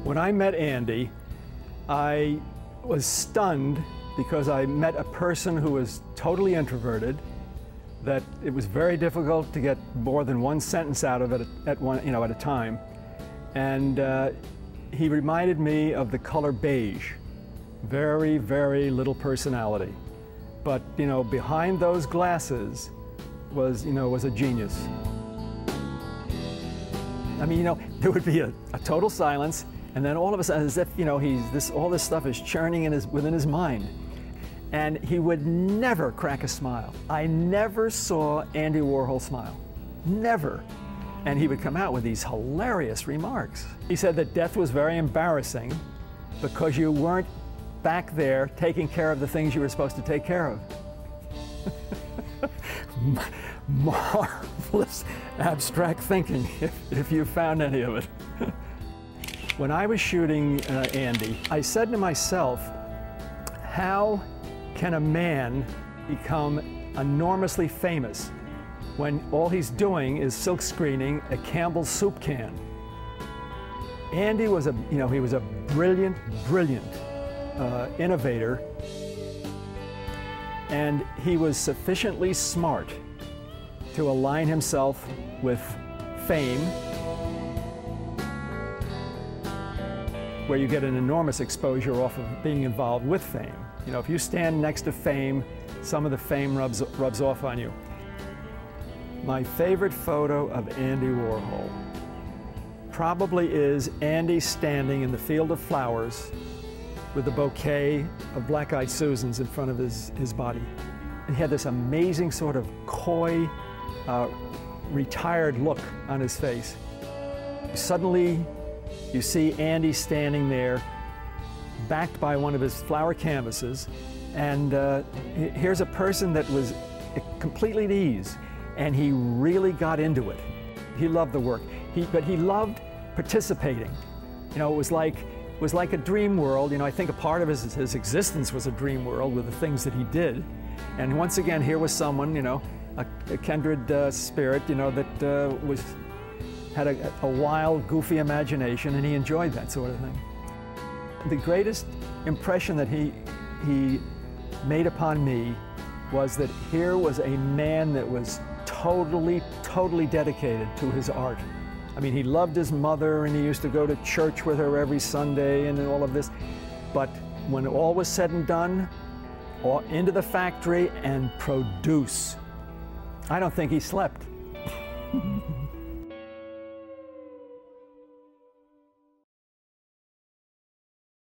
When I met Andy, I was stunned because I met a person who was totally introverted, that it was very difficult to get more than one sentence out of it at a time. And he reminded me of the color beige. Very, very little personality. But, behind those glasses was a genius. I mean, there would be a total silence, and then all of a sudden, as if, all this stuff is churning within his mind. And he would never crack a smile. I never saw Andy Warhol smile. Never. And he would come out with these hilarious remarks. He said that death was very embarrassing because you weren't back there taking care of the things you were supposed to take care of. Marvelous abstract thinking, if you found any of it. When I was shooting Andy, I said to myself, how can a man become enormously famous when all he's doing is silk screening a Campbell's soup can? Andy was he was a brilliant, brilliant innovator, and he was sufficiently smart to align himself with fame, where you get an enormous exposure off of being involved with fame. If you stand next to fame, some of the fame rubs off on you. My favorite photo of Andy Warhol probably is Andy standing in the field of flowers with a bouquet of black-eyed Susans in front of his body. He had this amazing sort of coy, retired look on his face. Suddenly, you see Andy standing there, backed by one of his flower canvases, and here's a person that was completely at ease, and he really got into it. He loved the work, but he loved participating. It was like a dream world. I think a part of his existence was a dream world with the things that he did. And once again, here was someone, a kindred spirit, that had a wild, goofy imagination, and he enjoyed that sort of thing. The greatest impression that he made upon me was that here was a man that was totally, totally dedicated to his art. I mean, he loved his mother, and he used to go to church with her every Sunday and all of this. But when all was said and done, into the factory and produce. I don't think he slept.